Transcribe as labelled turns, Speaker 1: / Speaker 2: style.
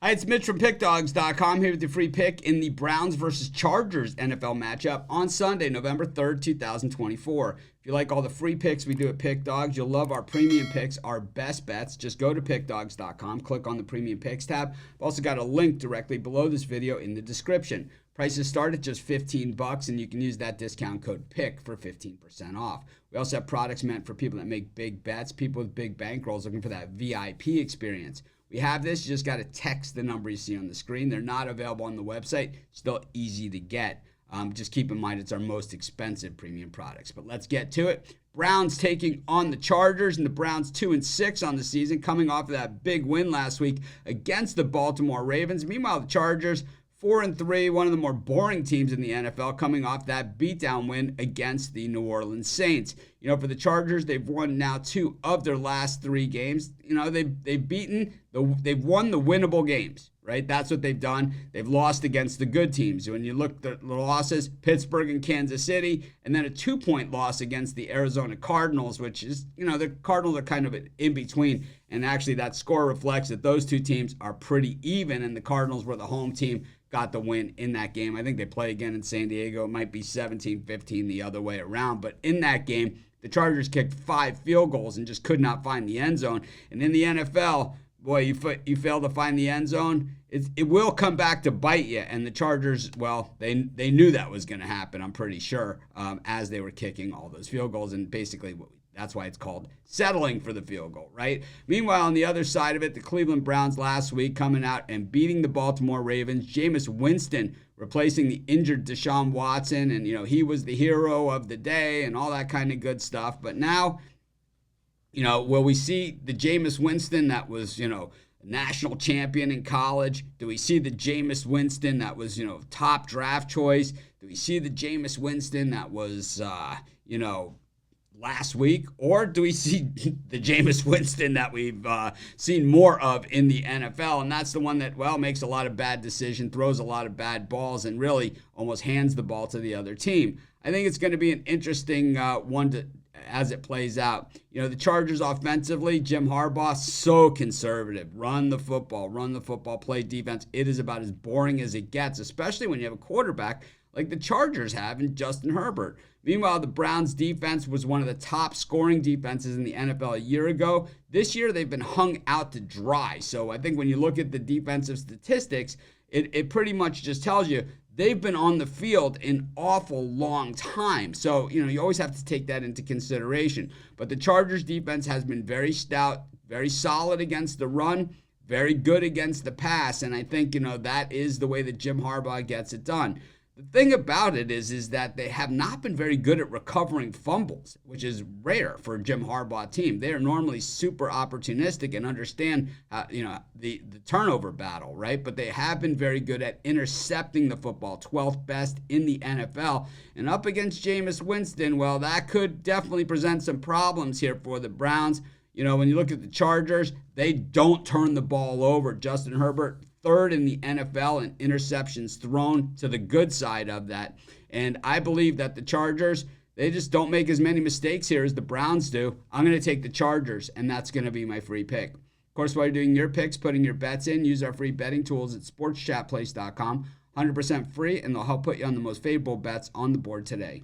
Speaker 1: Hi, it's Mitch from Pickdawgz.com here with your free pick in the Browns versus Chargers NFL matchup on Sunday, November 3rd, 2024. If you like all the free picks we do at Pickdawgz, you'll love our premium picks, our best bets. Just go to Pickdawgz.com, click on the premium picks tab. I've also got a link directly below this video in the description. Prices start at just $15, and you can use that discount code PICK for 15% off. We also have products meant for people that make big bets, people with big bankrolls looking for that VIP experience. We have this. You just got to text the number you see on the screen. They're not available on the website. Still easy to get. Just keep in mind it's our most expensive premium products. But let's get to it. Browns taking on the Chargers, and the Browns 2-6 on the season, coming off of that big win last week against the Baltimore Ravens. Meanwhile, the Chargers 4-3, one of the more boring teams in the NFL, coming off that beatdown win against the New Orleans Saints. You know, for the Chargers, they've won now 2 of their last 3 games. You know, they've won the winnable games, right? That's what they've done. They've lost against the good teams. When you look at the losses, Pittsburgh and Kansas City, and then a 2-point loss against the Arizona Cardinals, which is, you know, the Cardinals are kind of in between. And actually, that score reflects that those two teams are pretty even, and the Cardinals were the home team, got the win in that game. I think they play again in San Diego. It might be 17-15 the other way around. But in that game, the Chargers kicked 5 field goals and just could not find the end zone. And in the NFL, boy, you fail to find the end zone, it will come back to bite you. And the Chargers, well, they knew that was going to happen, I'm pretty sure, as they were kicking all those field goals. And basically, that's why it's called settling for the field goal, right? Meanwhile, on the other side of it, the Cleveland Browns last week coming out and beating the Baltimore Ravens. Jameis Winston replacing the injured Deshaun Watson, and, you know, he was the hero of the day and all that kind of good stuff. But now, you know, will we see the Jameis Winston that was, you know, national champion in college? Do we see the Jameis Winston that was, you know, top draft choice? Do we see the Jameis Winston that was, you know, last week? Or do we see the Jameis Winston that we've seen more of in the NFL? And that's the one that, well, makes a lot of bad decisions, throws a lot of bad balls, and really almost hands the ball to the other team. I think it's going to be an interesting one as it plays out. You know, the Chargers offensively, Jim Harbaugh, so conservative. Run the football, play defense. It is about as boring as it gets, especially when you have a quarterback like the Chargers have in Justin Herbert. Meanwhile, the Browns defense was one of the top scoring defenses in the NFL a year ago. This year, they've been hung out to dry. So I think when you look at the defensive statistics, it pretty much just tells you they've been on the field an awful long time. So, you know, you always have to take that into consideration. But the Chargers defense has been very stout, very solid against the run, very good against the pass. And I think, you know, that is the way that Jim Harbaugh gets it done. The thing about it is that they have not been very good at recovering fumbles, which is rare for a Jim Harbaugh team. They are normally super opportunistic and understand, you know, the turnover battle, right? But they have been very good at intercepting the football, 12th best in the NFL. And up against Jameis Winston, well, that could definitely present some problems here for the Browns. You know, when you look at the Chargers, they don't turn the ball over. Justin Herbert, 3rd in the NFL in interceptions thrown, to the good side of that. And I believe that the Chargers, they just don't make as many mistakes here as the Browns do. I'm going to take the Chargers, and that's going to be my free pick. Of course, while you're doing your picks, putting your bets in, use our free betting tools at sportschatplace.com. 100% free, and they'll help put you on the most favorable bets on the board today.